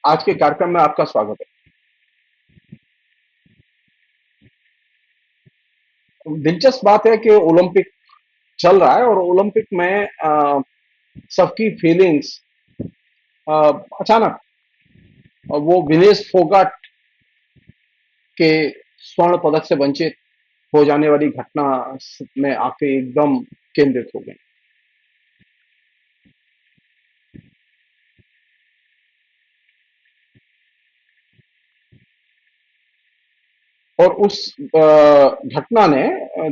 आज के कार्यक्रम में आपका स्वागत है। दिलचस्प बात है कि ओलंपिक चल रहा है और ओलंपिक में सबकी फीलिंग्स अचानक वो विनेश फोगाट के स्वर्ण पदक से वंचित हो जाने वाली घटना में आके एकदम केंद्रित हो गई। और उस घटना ने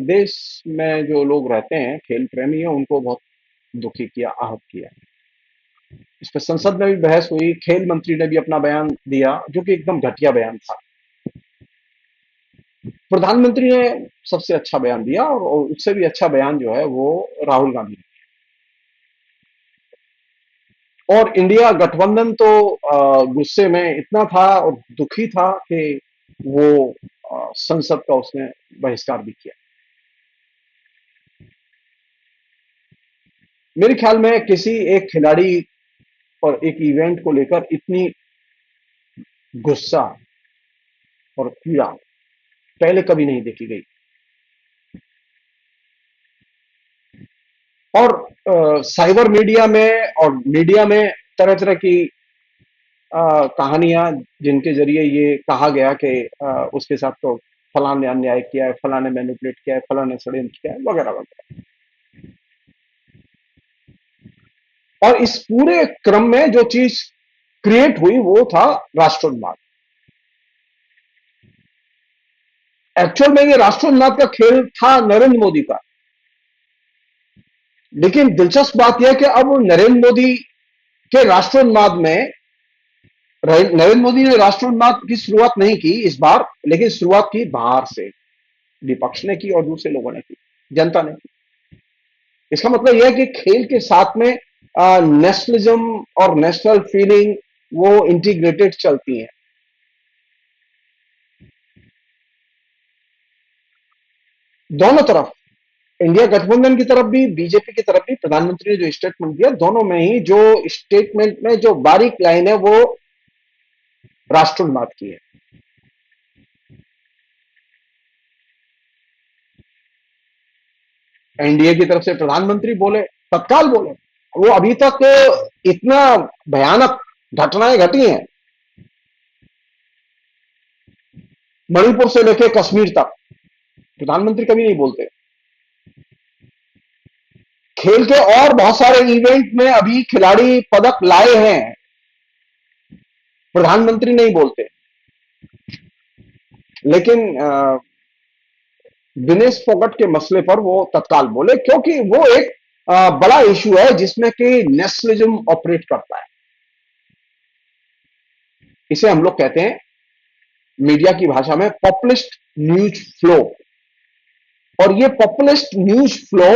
देश में जो लोग रहते हैं, खेल प्रेमी हैं, उनको बहुत दुखी किया, आहत किया। इस पर संसद में भी बहस हुई, खेल मंत्री ने भी अपना बयान दिया जो कि एकदम घटिया बयान था। प्रधानमंत्री ने सबसे अच्छा बयान दिया और उससे भी अच्छा बयान जो है वो राहुल गांधी ने। और इंडिया गठबंधन तो गुस्से में इतना था और दुखी था कि वो संसद का उसने बहिष्कार भी किया। मेरे ख्याल में किसी एक खिलाड़ी और एक इवेंट को लेकर इतनी गुस्सा और पीड़ा पहले कभी नहीं देखी गई। और साइबर मीडिया में और मीडिया में तरह तरह की कहानियां, जिनके जरिए ये कहा गया कि उसके साथ तो फलां ने अन्याय किया है, फलां ने मैनिपुलेट किया है, फलां ने षड्यंत्र किया है, वगैरह वगैरह। और इस पूरे क्रम में जो चीज क्रिएट हुई वो था राष्ट्रोन्माद। एक्चुअल में ये राष्ट्रोन्माद का खेल था नरेंद्र मोदी का। लेकिन दिलचस्प बात यह है कि अब नरेंद्र मोदी के राष्ट्रोन्माद में नरेंद्र मोदी ने राष्ट्रोन्माद की शुरुआत नहीं की इस बार, लेकिन शुरुआत की बाहर से। विपक्ष ने की और दूसरे लोगों ने की, जनता ने की। इसका मतलब यह है कि खेल के साथ में नेशनलिज्म और नेशनल फीलिंग वो इंटीग्रेटेड चलती हैं। दोनों तरफ, इंडिया गठबंधन की तरफ भी, बीजेपी की तरफ भी, प्रधानमंत्री ने जो स्टेटमेंट दिया, दोनों में ही जो स्टेटमेंट में जो बारीक लाइन है वो राष्ट्रोन्माद की है। एनडीए की तरफ से प्रधानमंत्री बोले, तत्काल बोले। वो अभी तक इतना भयानक घटनाएं घटी हैं, मणिपुर से लेकर कश्मीर तक, प्रधानमंत्री कभी नहीं बोलते। खेल के और बहुत सारे इवेंट में अभी खिलाड़ी पदक लाए हैं, प्रधानमंत्री नहीं बोलते। लेकिन विनेश फोगट के मसले पर वो तत्काल बोले, क्योंकि वो एक बड़ा इशू है जिसमें कि नेशनलिज्म ऑपरेट करता है। इसे हम लोग कहते हैं मीडिया की भाषा में पॉपुलिस्ट न्यूज फ्लो। और ये पॉपुलिस्ट न्यूज फ्लो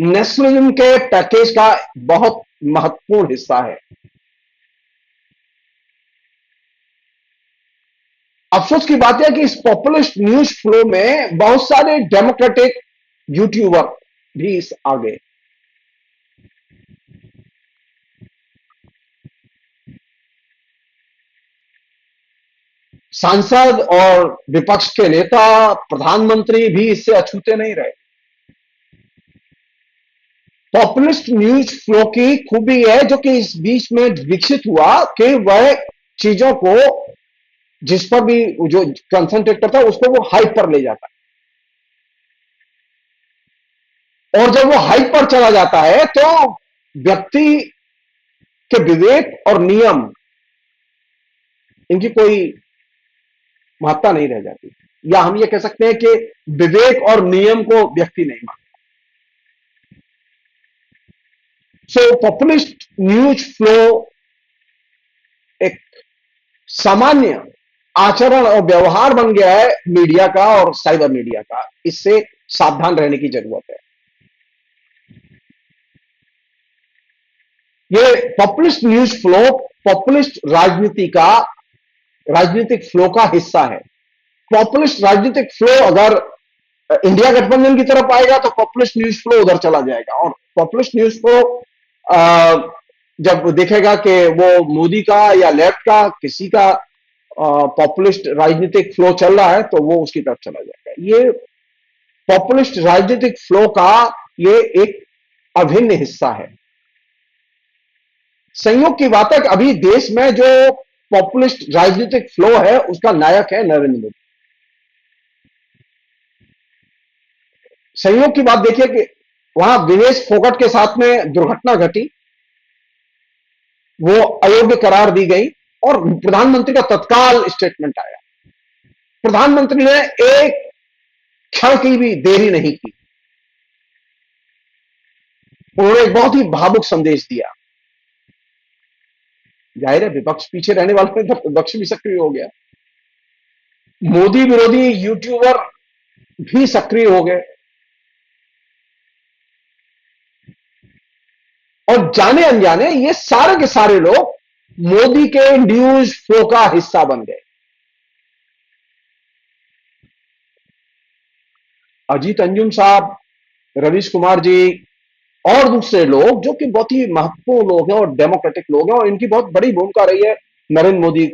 नेशनलिज्म के पैकेज का बहुत महत्वपूर्ण हिस्सा है। अफसोस की बात है कि इस पॉपुलिस्ट न्यूज फ्लो में बहुत सारे डेमोक्रेटिक यूट्यूबर भी इस आगे। सांसद और विपक्ष के नेता, प्रधानमंत्री भी इससे अछूते नहीं रहे। पॉपुलिस्ट न्यूज फ्लो की खूबी है जो कि इस बीच में विकसित हुआ कि वह चीजों को, जिस पर भी जो कंसंट्रेट करता है, उसको वो हाइप पर ले जाता है। और जब वो हाइप पर चला जाता है तो व्यक्ति के विवेक और नियम, इनकी कोई महत्ता नहीं रह जाती। या हम ये कह सकते हैं कि विवेक और नियम को व्यक्ति नहीं मानता। सो पॉपुलिस्ट न्यूज फ्लो एक सामान्य आचरण और व्यवहार बन गया है मीडिया का और साइबर मीडिया का। इससे सावधान रहने की जरूरत है। ये पॉपुलिस्ट न्यूज फ्लो पॉपुलिस्ट राजनीति का, राजनीतिक फ्लो का हिस्सा है। पॉपुलिस्ट राजनीतिक फ्लो अगर इंडिया गठबंधन की तरफ आएगा तो पॉपुलिस्ट न्यूज फ्लो उधर चला जाएगा। और पॉपुलिस्ट न्यूज फ्लो जब देखेगा कि वो मोदी का या लेफ्ट का किसी का पॉपुलिस्ट राजनीतिक फ्लो चल रहा है तो वो उसकी तरफ चला जाएगा। ये पॉपुलिस्ट राजनीतिक फ्लो का ये एक अभिन्न हिस्सा है। संयोग की बात है कि अभी देश में जो पॉपुलिस्ट राजनीतिक फ्लो है उसका नायक है नरेंद्र मोदी। संयोग की बात देखिए कि वहां विनेश फोगट के साथ में दुर्घटना घटी, वो अयोग्य करार दी गई और प्रधानमंत्री का तत्काल स्टेटमेंट आया। प्रधानमंत्री ने एक क्षण की भी देरी नहीं की, उन्होंने एक बहुत ही भावुक संदेश दिया। जाहिर है विपक्ष पीछे रहने वाले में तो विपक्ष भी सक्रिय हो गया, मोदी विरोधी यूट्यूबर भी सक्रिय हो गए और जाने अनजाने ये सारे के सारे लोग मोदी के न्यूज फ्लो का हिस्सा बन गए। अजीत अंजुम साहब, रवीश कुमार जी और दूसरे लोग जो कि बहुत ही महत्वपूर्ण लोग हैं और डेमोक्रेटिक लोग हैं और इनकी बहुत बड़ी भूमिका रही है नरेंद्र मोदी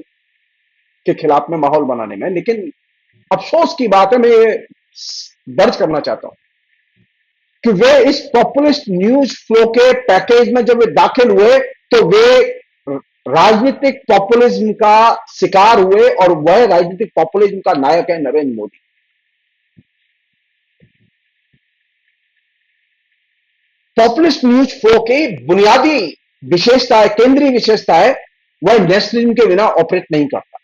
के खिलाफ में माहौल बनाने में। लेकिन अफसोस की बात है, मैं ये दर्ज करना चाहता हूं कि वे इस पॉपुलिस्ट न्यूज फ्लो के पैकेज में जब वे दाखिल हुए तो वे राजनीतिक पॉपुलिज्म का शिकार हुए और वह राजनीतिक पॉपुलिज्म का नायक है Narendra Modi. Populist news flow की बुनियादी विशेषता है, केंद्रीय विशेषता है, वह नेशनलिज्म के बिना ऑपरेट नहीं करता।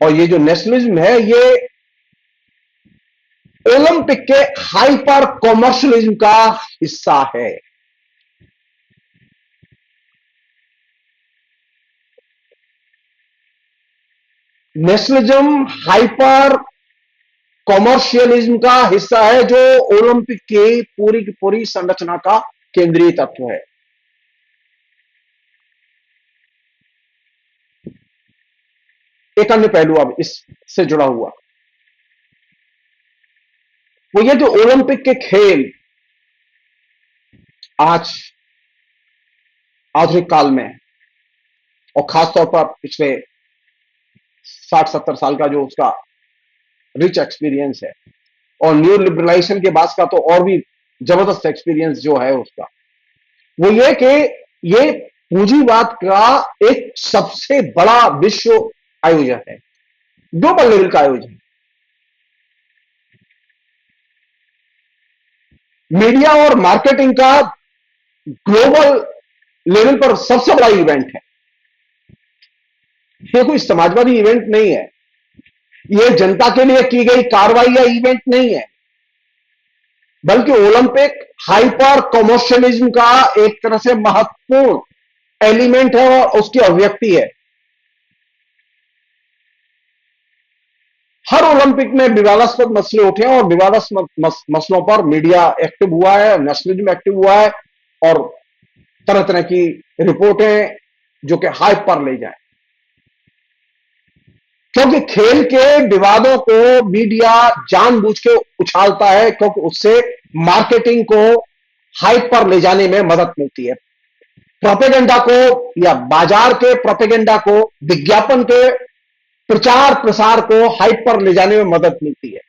और ये जो नेशनलिज्म है ये ओलंपिक के हाइपर कॉमर्शियलिज्म का हिस्सा है। नेशनलिज्म हाइपर कॉमर्शियलिज्म का हिस्सा है जो ओलंपिक की पूरी संरचना का केंद्रीय तत्व है। एक अन्य पहलू अब इससे जुड़ा हुआ, वो ये जो ओलंपिक के खेल आज आधुनिक काल में और खासतौर पर पिछले 60-70 साल का जो उसका रिच एक्सपीरियंस है और न्यू लिबरलाइजेशन के बाद का तो और भी जबरदस्त एक्सपीरियंस जो है उसका, वो ये कि ये पूंजीवाद का एक सबसे बड़ा विश्व आयोजन है, ग्लोबल लेवल का आयोजन। मीडिया और मार्केटिंग का ग्लोबल लेवल पर सबसे बड़ा इवेंट है। ये कोई समाजवादी इवेंट नहीं है, ये जनता के लिए की गई कार्रवाई या इवेंट नहीं है, बल्कि ओलंपिक हाइपर कॉमर्शियलिज्म का एक तरह से महत्वपूर्ण एलिमेंट है और उसकी अभिव्यक्ति है। हर ओलंपिक में विवादास्पद मसले उठे हैं और विवादास्पद मसलों पर मीडिया एक्टिव हुआ है, नेशनलिज्म एक्टिव हुआ है और तरह तरह की रिपोर्टें जो कि हाइप पर ले जाए, क्योंकि खेल के विवादों को मीडिया जानबूझ के उछालता है क्योंकि उससे मार्केटिंग को हाइप पर ले जाने में मदद मिलती है। प्रोपेगेंडा को या बाजार के प्रोपेगेंडा को, विज्ञापन के प्रचार प्रसार को हाइप पर ले जाने में मदद मिलती है।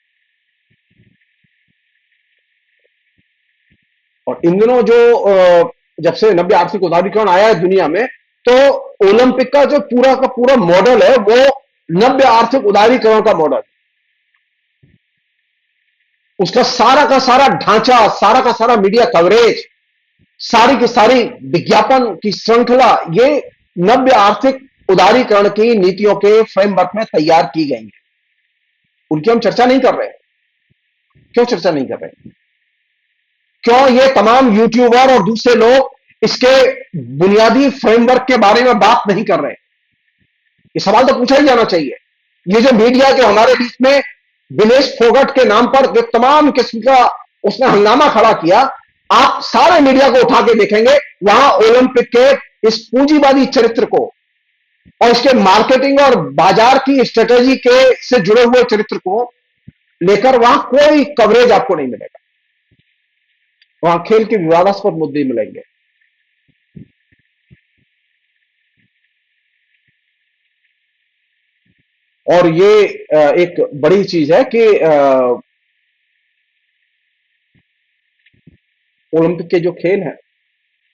और इन दिनों जो जब से नव्य आर्थिक उदारीकरण आया है दुनिया में, तो ओलंपिक का जो पूरा का पूरा मॉडल है वो नव्य आर्थिक उदारीकरण का मॉडल, उसका सारा का सारा ढांचा, सारा का सारा मीडिया कवरेज, सारी की सारी विज्ञापन की श्रृंखला, ये नव्य आर्थिक उदारीकरण की नीतियों के फ्रेमवर्क में तैयार की गई है। उनकी हम चर्चा नहीं कर रहे। क्यों चर्चा नहीं कर रहे? क्यों ये तमाम यूट्यूबर और दूसरे लोग इसके बुनियादी फ्रेमवर्क के बारे में बात नहीं कर रहे? ये सवाल तो पूछा ही जाना चाहिए। ये जो मीडिया जो हमारे बीच में विनेश फोगट के नाम पर जो तमाम किस्म का उसने हंगामा खड़ा किया, आप सारे मीडिया को उठा के देखेंगे, वहां ओलंपिक के इस पूंजीवादी चरित्र को और इसके मार्केटिंग और बाजार की स्ट्रेटेजी के से जुड़े हुए चरित्र को लेकर वहां कोई कवरेज आपको नहीं मिलेगा। वहां खेल के विवादास्पद मुद्दे मिलेंगे। और ये एक बड़ी चीज है कि ओलंपिक के जो खेल हैं,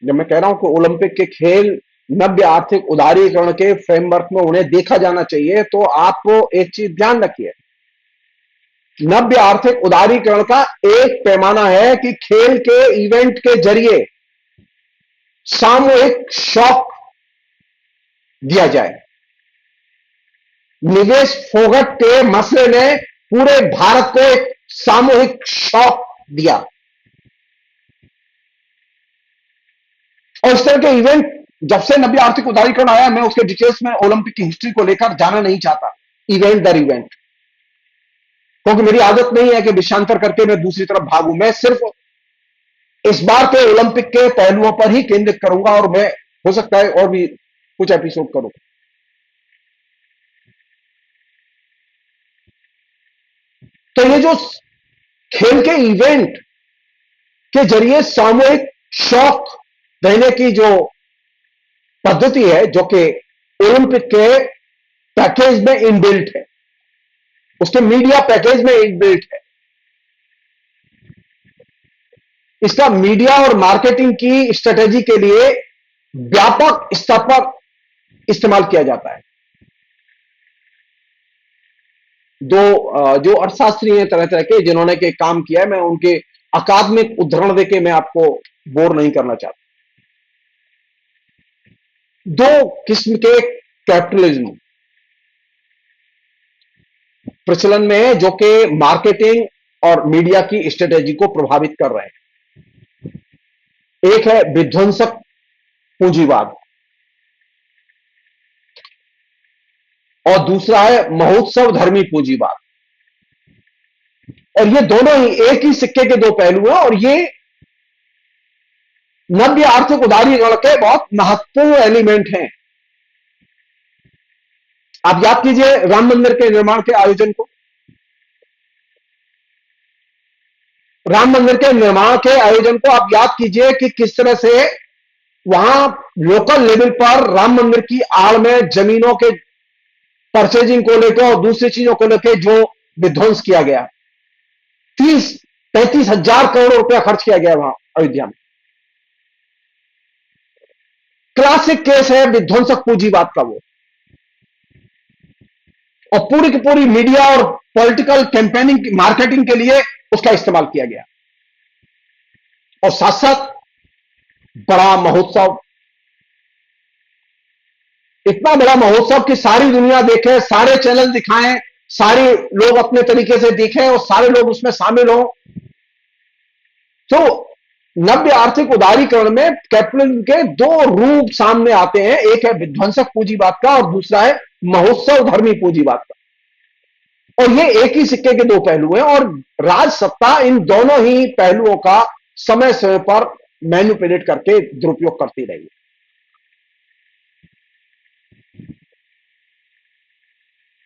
जब मैं कह रहा हूं कि ओलंपिक के खेल नव्य आर्थिक उदारीकरण के फ्रेमवर्क में उन्हें देखा जाना चाहिए, तो आप एक चीज ध्यान रखिए, नव्य आर्थिक उदारीकरण का एक पैमाना है कि खेल के इवेंट के जरिए सामूहिक शॉक दिया जाए। निवेश फोगट के मसले ने पूरे भारत को एक सामूहिक शॉक दिया, और इस तरह के इवेंट जब से नव्य आर्थिक उदारीकरण आया, मैं उसके डिटेल्स में ओलंपिक की हिस्ट्री को लेकर जाना नहीं चाहता, इवेंट दर इवेंट, क्योंकि मेरी आदत नहीं है कि विषयांतर करके मैं दूसरी तरफ भागूं। मैं सिर्फ इस बार के ओलंपिक के पहलुओं पर ही केंद्रित करूंगा, और मैं हो सकता है और भी कुछ एपिसोड करूं। तो ये जो खेल के इवेंट के जरिए सामूहिक शॉक देने की जो पद्धति है, जो कि ओलंपिक के पैकेज में इनबिल्ट है, उसके मीडिया पैकेज में इनबिल्ट है, इसका मीडिया और मार्केटिंग की स्ट्रेटेजी के लिए व्यापक स्तर पर इस्तेमाल किया जाता है। जो अर्थशास्त्री हैं तरह तरह के, जिन्होंने के काम किया है, मैं उनके अकादमिक उद्धरण देके मैं आपको बोर नहीं करना चाहता। दो किस्म के कैपिटलिज्म प्रचलन में है, जो कि मार्केटिंग और मीडिया की स्ट्रेटेजी को प्रभावित कर रहे हैं। एक है विध्वंसक पूंजीवाद, और दूसरा है महोत्सव धर्मी पूंजीवाद। और ये दोनों ही एक ही सिक्के के दो पहलू हैं, और ये नव्य आर्थिक उदारीकरण के बहुत महत्वपूर्ण एलिमेंट हैं। आप याद कीजिए राम मंदिर के निर्माण के आयोजन को, राम मंदिर के निर्माण के आयोजन को आप याद कीजिए कि किस तरह से वहां लोकल लेवल पर राम मंदिर की आड़ में जमीनों के परचेजिंग को लेकर और दूसरी चीजों को लेकर जो विध्वंस किया गया, 30-35 हजार करोड़ रुपया खर्च किया गया वहां अयोध्या में। क्लासिक केस है विध्वंसक पूंजीवाद का वो, और पूरी की पूरी मीडिया और पॉलिटिकल कैंपेनिंग मार्केटिंग के लिए उसका इस्तेमाल किया गया, और साथ साथ बड़ा महोत्सव, इतना बड़ा महोत्सव कि सारी दुनिया देखे, सारे चैनल दिखाएं, सारे लोग अपने तरीके से देखें और सारे लोग उसमें शामिल हों। तो नव्य आर्थिक उदारीकरण में कैपिटलिज्म के दो रूप सामने आते हैं, एक है विध्वंसक पूंजीवाद का और दूसरा है महोत्सव धर्मी पूंजीवाद का। और ये एक ही सिक्के के दो पहलू हैं, और राज सत्ता इन दोनों ही पहलुओं का समय समय पर मैनिपुलेट करके दुरुपयोग करती रही है।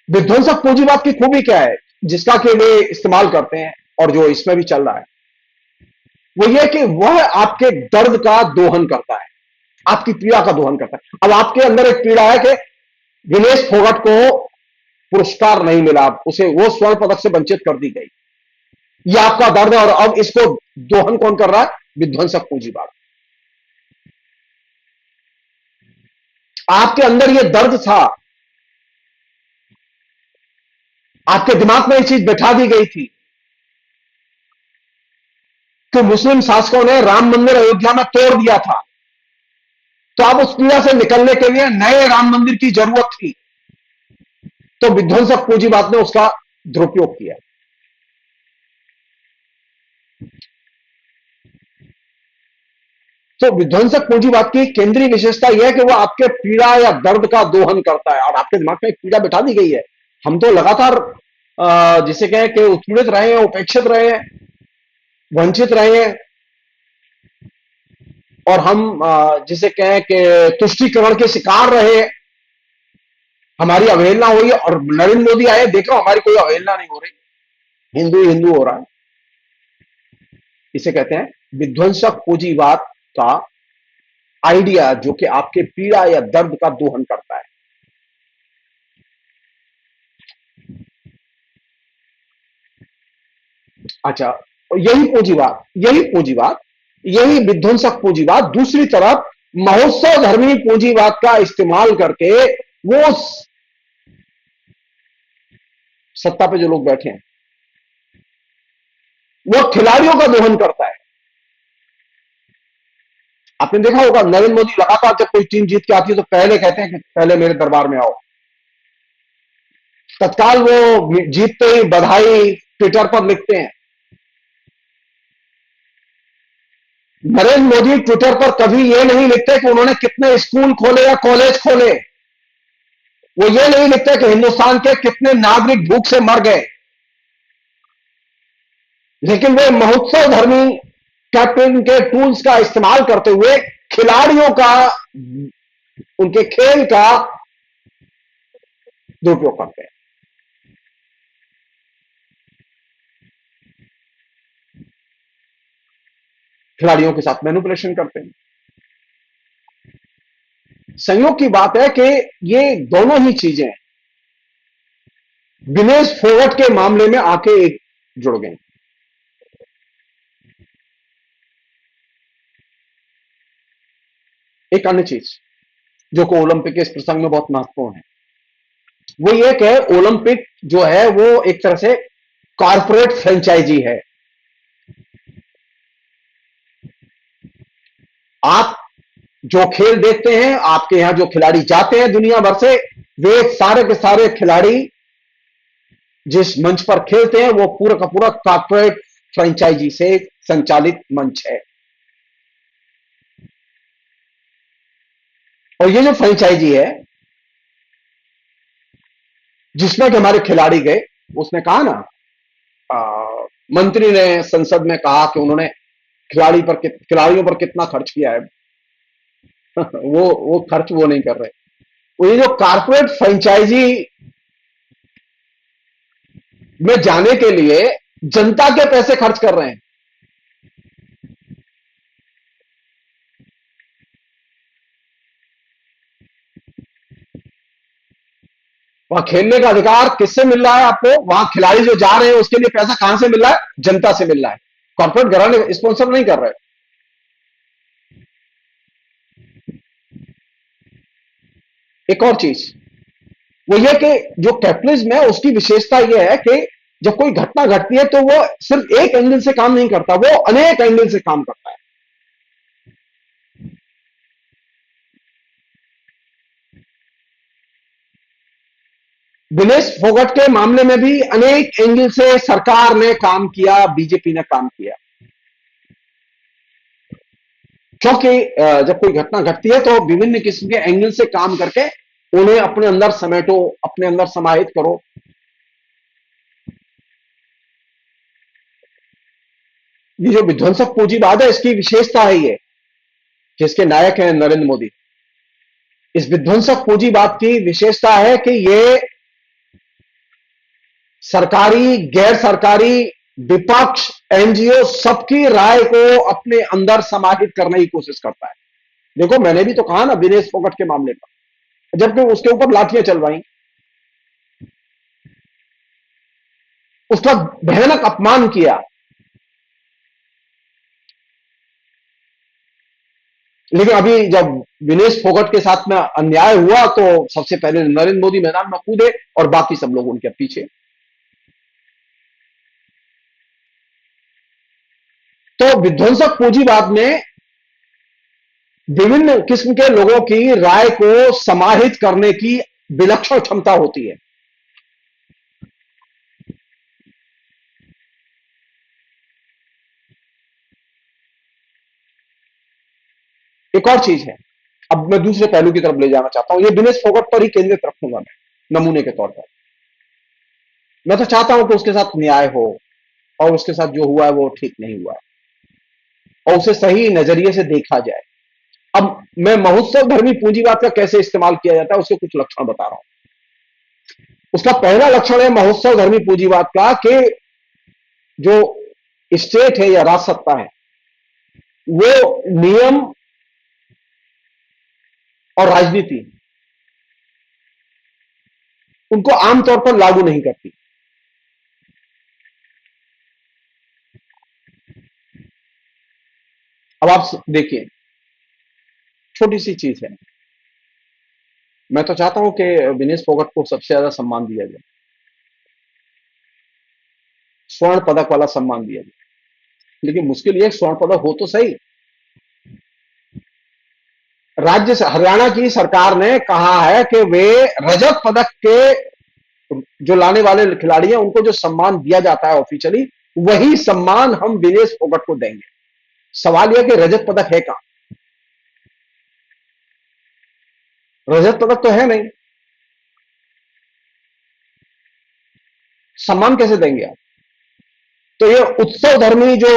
विध्वंसक पूंजीवाद की खूबी क्या है, जिसका कि वे इस्तेमाल करते हैं और जो इसमें भी चल रहा है, वो ये कि वह आपके दर्द का दोहन करता है, आपकी पीड़ा का दोहन करता है। अब आपके अंदर एक पीड़ा है कि विनेश फोगट को पुरस्कार नहीं मिला, उसे वो स्वर्ण पदक से वंचित कर दी गई, ये आपका दर्द है, और अब इसको दोहन कौन कर रहा है? विध्वंसक पूंजीवाद। आपके अंदर ये दर्द था, आपके दिमाग में ये चीज बैठा दी गई थी कि मुस्लिम शासकों ने राम मंदिर अयोध्या में तोड़ दिया था, तो अब उस पीड़ा से निकलने के लिए नए राम मंदिर की जरूरत थी, तो विध्वंसक पूंजीवाद ने उसका दुरुपयोग किया। तो विध्वंसक पूंजीवाद की केंद्रीय विशेषता यह है कि वह आपके पीड़ा या दर्द का दोहन करता है, और आपके दिमाग में एक पीड़ा बैठा दी गई है। हम तो लगातार जिसे कहें कि उत्पीड़ित रहे हैं, उपेक्षित रहे हैं, वंचित रहे हैं, और हम जिसे कहें कि तुष्टीकरण के शिकार रहे, हमारी अवहेलना हुई, और नरेंद्र मोदी आए, देखो हमारी कोई अवहेलना नहीं हो रही, हिंदू हिंदू हो रहा है। इसे कहते हैं विध्वंसक पूंजीवाद का आइडिया जो कि आपके पीड़ा या दर्द का दोहन करता है। अच्छा, यही पूंजीवाद यही विध्वंसक पूंजीवाद दूसरी तरफ महोत्सव धर्मी पूंजीवाद का इस्तेमाल करके वो सत्ता पे जो लोग बैठे हैं वो खिलाड़ियों का दोहन करता है। आपने देखा होगा नरेंद्र मोदी लगातार जब कोई टीम जीत के आती है तो पहले कहते हैं कि पहले मेरे दरबार में आओ। तत्काल वो जीतते ही बधाई ट्विटर पर लिखते हैं। नरेंद्र मोदी ट्विटर पर कभी ये नहीं लिखते कि उन्होंने कितने स्कूल खोले या कॉलेज खोले। वो ये नहीं लिखते कि हिंदुस्तान के कितने नागरिक भूख से मर गए। लेकिन वे महोत्सव धर्मी कैप्टन के टूल्स का इस्तेमाल करते हुए खिलाड़ियों का, उनके खेल का दुरुपयोग करते हैं। खिलाड़ियों के साथ मैनिपुलेशन करते हैं। संयोग की बात है कि ये दोनों ही चीजें विनेश फोगट के मामले में आके एक जुड़ गई। एक अन्य चीज जो को ओलंपिक के इस प्रसंग में बहुत महत्वपूर्ण है वो ये कि ओलंपिक जो है वो एक तरह से कॉरपोरेट फ्रेंचाइजी है। आप जो खेल देखते हैं, आपके यहां जो खिलाड़ी जाते हैं दुनिया भर से, वे सारे के सारे खिलाड़ी जिस मंच पर खेलते हैं वो पूरा का पूरा कॉर्पोरेट फ्रेंचाइजी से संचालित मंच है। और ये जो फ्रेंचाइजी है जिसमें कि हमारे खिलाड़ी गए, उसने कहा ना, मंत्री ने संसद में कहा कि उन्होंने खिलाड़ियों पर कितना खर्च किया है। वो खर्च वो नहीं कर रहे। वो ये जो कारपोरेट फ्रेंचाइजी में जाने के लिए जनता के पैसे खर्च कर रहे हैं। वहां खेलने का अधिकार किससे मिल रहा है आपको? वहां खिलाड़ी जो जा रहे हैं उसके लिए पैसा कहां से मिल रहा है? जनता से मिल रहा है। कॉर्पोरेट घराने स्पॉन्सर नहीं कर रहे। एक और चीज वो ये कि जो कैपिटलिज्म है उसकी विशेषता यह है कि जब कोई घटना घटती है तो वो सिर्फ एक एंगल से काम नहीं करता, वो अनेक एंगल से काम करता है। विनेश फोगट के मामले में भी अनेक एंगल से सरकार ने काम किया, बीजेपी ने काम किया। क्योंकि जब कोई घटना घटती है तो विभिन्न किस्म के एंगल से काम करके उन्हें अपने अंदर समेटो, अपने अंदर समाहित करो। ये जो विध्वंसक पूंजीवाद है इसकी विशेषता है ये, जिसके नायक हैं नरेंद्र मोदी। इस विध्वंसक पूंजीवाद की विशेषता है कि ये सरकारी, गैर सरकारी, विपक्ष, एनजीओ सबकी राय को अपने अंदर समाहित करने की कोशिश करता है। देखो मैंने भी तो कहा ना विनेश फोगट के मामले पर, जबकि उसके ऊपर लाठियां चलवाई, उसका भयानक अपमान किया। लेकिन अभी जब विनेश फोगट के साथ में अन्याय हुआ तो सबसे पहले नरेंद्र मोदी मैदान में कूदे और बाकी सब लोग उनके पीछे। तो विध्वंसक पूंजीवाद में विभिन्न किस्म के लोगों की राय को समाहित करने की विलक्षण क्षमता होती है। एक और चीज है, अब मैं दूसरे पहलू की तरफ ले जाना चाहता हूं, ये विनेश फोगट पर ही केंद्रित रखूंगा मैं नमूने के तौर पर। मैं तो चाहता हूं कि उसके साथ न्याय हो और उसके साथ जो हुआ है वो ठीक नहीं हुआ है और उसे सही नजरिए से देखा जाए। अब मैं महोत्सव धर्मी पूंजीवाद का कैसे इस्तेमाल किया जाता है उसके कुछ लक्षण बता रहा हूं। उसका पहला लक्षण है महोत्सव धर्मी पूंजीवाद का कि जो स्टेट है या राज सत्ता है वो नियम और राजनीति उनको आमतौर पर लागू नहीं करती। अब आप देखिए, छोटी सी चीज है। मैं तो चाहता हूं कि विनेश फोगट को सबसे ज्यादा सम्मान दिया जाए, स्वर्ण पदक वाला सम्मान दिया जाए। लेकिन मुश्किल यह स्वर्ण पदक हो तो सही। राज्य से हरियाणा की सरकार ने कहा है कि वे रजत पदक के जो लाने वाले खिलाड़ी हैं उनको जो सम्मान दिया जाता है ऑफिशियली, वही सम्मान हम विनेश फोगट को देंगे। सवाल यह कि रजत पदक है कहां? रजत पदक तो है नहीं, सम्मान कैसे देंगे आप? तो ये उत्सव धर्मी जो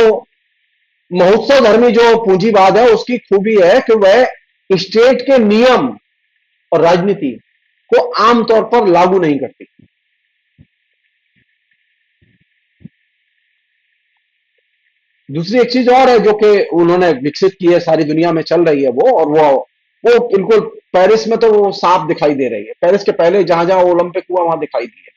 महोत्सव धर्मी जो पूंजीवाद है, उसकी खूबी है कि वह स्टेट के नियम और राजनीति को आमतौर पर लागू नहीं करती। दूसरी एक चीज और है जो कि उन्होंने विकसित की है, सारी दुनिया में चल रही है वो, और वो बिल्कुल पेरिस में तो वो साफ दिखाई दे रही है। पेरिस के पहले जहां जहां ओलंपिक हुआ वहां दिखाई दी है।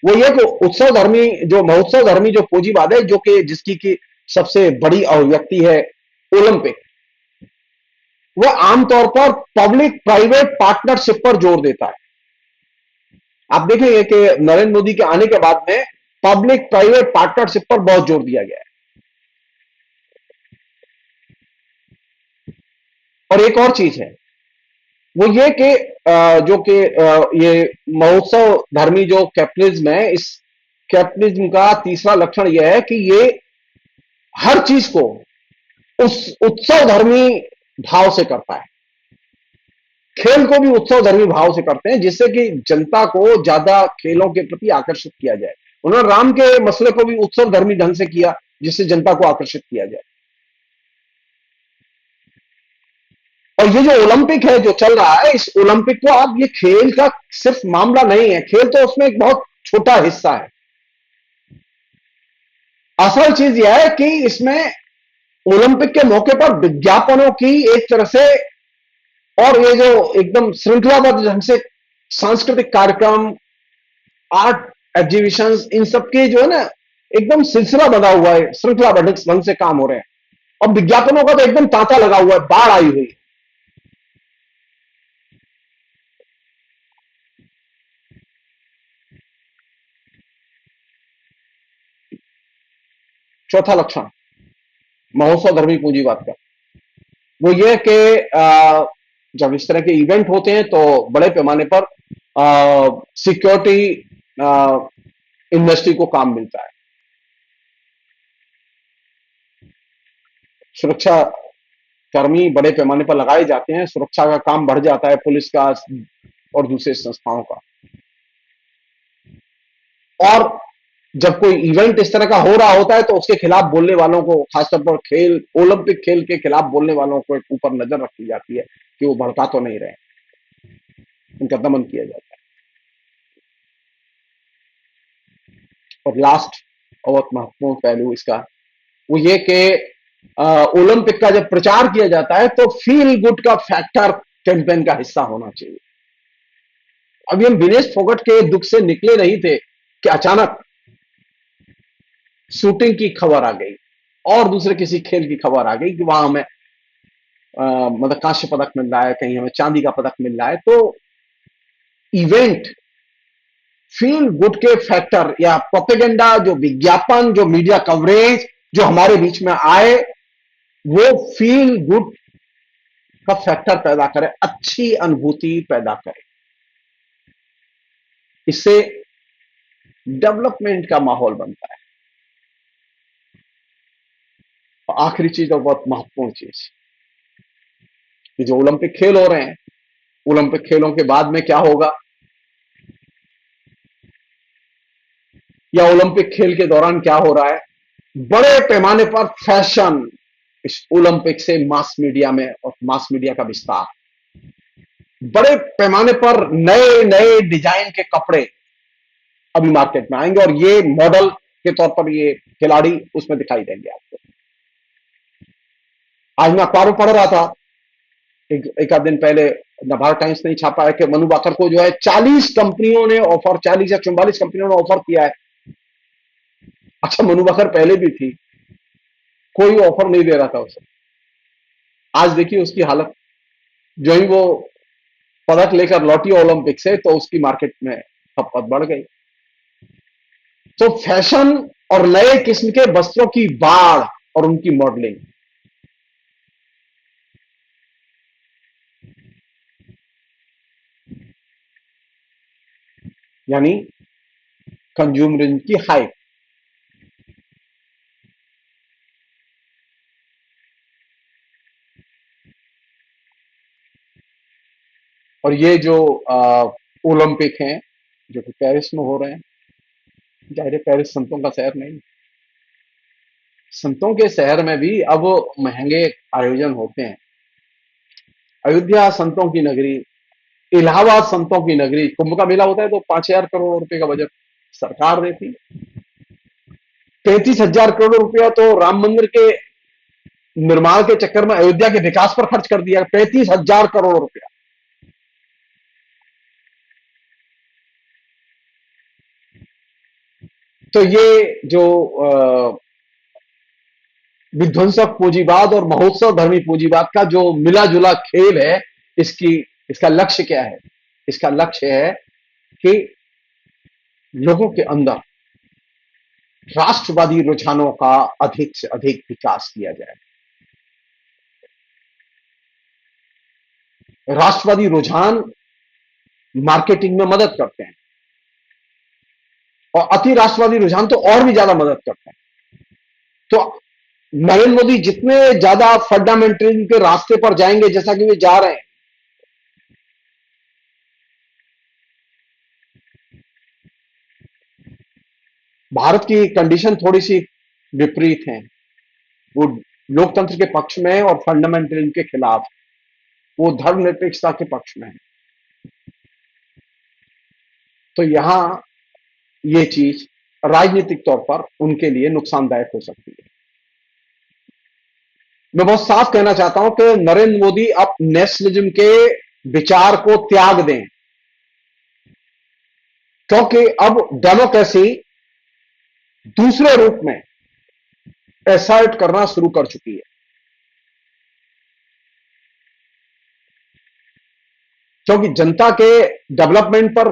वो ये कि उत्सव धर्मी जो महोत्सव धर्मी जो पूंजीवाद है, जो कि जिसकी की सबसे बड़ी अभिव्यक्ति है ओलंपिक, वो आमतौर पर पब्लिक प्राइवेट पार्टनरशिप पर जोर देता है। आप देखेंगे कि नरेंद्र मोदी के आने के बाद में पब्लिक प्राइवेट पार्टनरशिप पर बहुत जोर दिया गया है। और एक और चीज है, वो ये कि जो कि ये महोत्सव धर्मी जो कैपिटलिज्म है, इस कैपिटलिज्म का तीसरा लक्षण यह है कि ये हर चीज को उस उत्सव धर्मी भाव से करता है। खेल को भी उत्सव धर्मी भाव से करते हैं, जिससे कि जनता को ज्यादा खेलों के प्रति आकर्षित किया जाए। उन्होंने राम के मसले को भी उत्सव धर्मी ढंग से किया, जिससे जनता को आकर्षित किया जाए। और ये जो ओलंपिक है जो चल रहा है, इस ओलंपिक को आप, ये खेल का सिर्फ मामला नहीं है। खेल तो उसमें एक बहुत छोटा हिस्सा है। असल चीज यह है कि इसमें ओलंपिक के मौके पर विज्ञापनों की एक तरह से, और ये जो एकदम श्रृंखलाबद्ध ढंग से सांस्कृतिक कार्यक्रम, आर्ट एग्जीबिशंस, इन सब के जो है ना, एकदम सिलसिला बना हुआ है, श्रृंखलाबद्ध ढंग से काम हो रहे हैं। और विज्ञापनों का तो एकदम तांता लगा हुआ है, बाढ़ आई हुई है। चौथा लक्षण महोत्सव धर्मी पूंजीवाद का, वो ये कि जब इस तरह के इवेंट होते हैं तो बड़े पैमाने पर सिक्योरिटी इंडस्ट्री को काम मिलता है। सुरक्षा कर्मी बड़े पैमाने पर लगाए जाते हैं, सुरक्षा का काम बढ़ जाता है, पुलिस का और दूसरे संस्थाओं का। और जब कोई इवेंट इस तरह का हो रहा होता है तो उसके खिलाफ बोलने वालों को, खासतौर पर खेल, ओलंपिक खेल के खिलाफ बोलने वालों को एक ऊपर नजर रखी जाती है कि वो भड़का तो नहीं रहे, उनका दमन किया जाता है। और लास्ट और बहुत महत्वपूर्ण पहलू इसका, वो ये कि ओलंपिक का जब प्रचार किया जाता है तो फील गुड का फैक्टर कैंपेन का हिस्सा होना चाहिए। अभी हम विनेश फोगट के दुख से निकले नहीं थे कि अचानक शूटिंग की खबर आ गई और दूसरे किसी खेल की खबर आ गई कि वहां हमें मतलब कांस्य पदक मिल रहा है, कहीं हमें चांदी का पदक मिल रहा है। तो इवेंट, फील गुड के फैक्टर या प्रोपेगेंडा, जो विज्ञापन, जो मीडिया कवरेज जो हमारे बीच में आए, वो फील गुड का फैक्टर पैदा करे, अच्छी अनुभूति पैदा करे। इससे डेवलपमेंट का माहौल बनता है। और आखिरी चीज और बहुत महत्वपूर्ण चीज, कि जो ओलंपिक खेल हो रहे हैं, ओलंपिक खेलों के बाद में क्या होगा, या ओलंपिक खेल के दौरान क्या हो रहा है, बड़े पैमाने पर फैशन इस ओलंपिक से मास मीडिया में, और मास मीडिया का विस्तार, बड़े पैमाने पर नए नए डिजाइन के कपड़े अभी मार्केट में आएंगे, और ये मॉडल के तौर पर ये खिलाड़ी उसमें दिखाई देंगे आपको। आज मैं अखबार में पढ़ रहा था एक आध दिन पहले, नवभारत टाइम्स ने छापा है कि मनु बाकर को जो है 40 कंपनियों ने ऑफर, 40 या 44 कंपनियों ने ऑफर किया है। अच्छा, मनु बाकर पहले भी थी, कोई ऑफर नहीं दे रहा था उसे। आज देखिए उसकी हालत, जो ही वो पदक लेकर लौटी ओलंपिक से तो उसकी मार्केट में खपत बढ़ गई। तो फैशन और नए किस्म के वस्त्रों की बाढ़ और उनकी मॉडलिंग, यानी कंज्यूमरिज्म की हाइप। और ये जो ओलंपिक हैं जो कि पेरिस में हो रहे हैं, जाहिर है पेरिस संतों का शहर नहीं, संतों के शहर में भी अब महंगे आयोजन होते हैं। अयोध्या संतों की नगरी, इलाहाबाद संतों की नगरी, कुंभ का मेला होता है तो 5,000 करोड़ रुपए का बजट सरकार देती। 33,000 करोड़ रुपया तो राम मंदिर के निर्माण के चक्कर में अयोध्या के विकास पर खर्च कर दिया। 35,000 करोड़ रुपया। तो ये जो विध्वंसक पूंजीवाद और महोत्सव धर्मी पूंजीवाद का जो मिला जुला खेल है, इसकी इसका लक्ष्य क्या है? इसका लक्ष्य है कि लोगों के अंदर राष्ट्रवादी रुझानों का अधिक से अधिक विकास किया जाए। राष्ट्रवादी रुझान मार्केटिंग में मदद करते हैं और अति राष्ट्रवादी रुझान तो और भी ज्यादा मदद करते हैं। तो नरेंद्र मोदी जितने ज्यादा फंडामेंटलिज्म के रास्ते पर जाएंगे, जैसा कि वे जा रहे हैं, भारत की कंडीशन थोड़ी सी विपरीत है। वो लोकतंत्र के पक्ष में है और फंडामेंटलिज्म के खिलाफ, वो धर्मनिरपेक्षता के पक्ष में है। तो यहां ये चीज राजनीतिक तौर पर उनके लिए नुकसानदायक हो सकती है। मैं बहुत साफ कहना चाहता हूं कि नरेंद्र मोदी अब नेशनलिज्म के विचार को त्याग दें, क्योंकि अब डेमोक्रेसी दूसरे रूप में एसर्ट करना शुरू कर चुकी है। क्योंकि जनता के डेवलपमेंट पर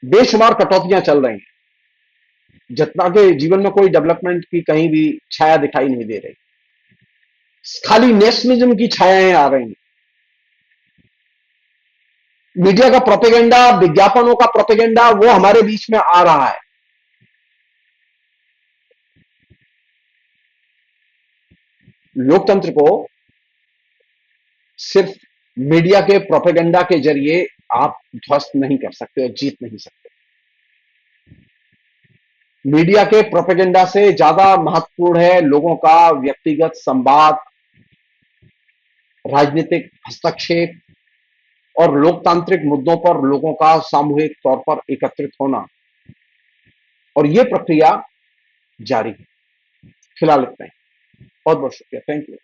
बेशुमार कटौतियां चल रही हैं, जनता के जीवन में कोई डेवलपमेंट की कहीं भी छाया दिखाई नहीं दे रही, खाली नेशनलिज्म की छायाएं आ रही हैं। मीडिया का प्रोपेगेंडा, विज्ञापनों का प्रोपेगेंडा वो हमारे बीच में आ रहा है। लोकतंत्र को सिर्फ मीडिया के प्रोपेगेंडा के जरिए आप ध्वस्त नहीं कर सकते और जीत नहीं सकते। मीडिया के प्रोपेगेंडा से ज्यादा महत्वपूर्ण है लोगों का व्यक्तिगत संवाद, राजनीतिक हस्तक्षेप और लोकतांत्रिक मुद्दों पर लोगों का सामूहिक तौर पर एकत्रित होना। और यह प्रक्रिया जारी है। फिलहाल इतना ही। बहुत बहुत शुक्रिया। Thank you.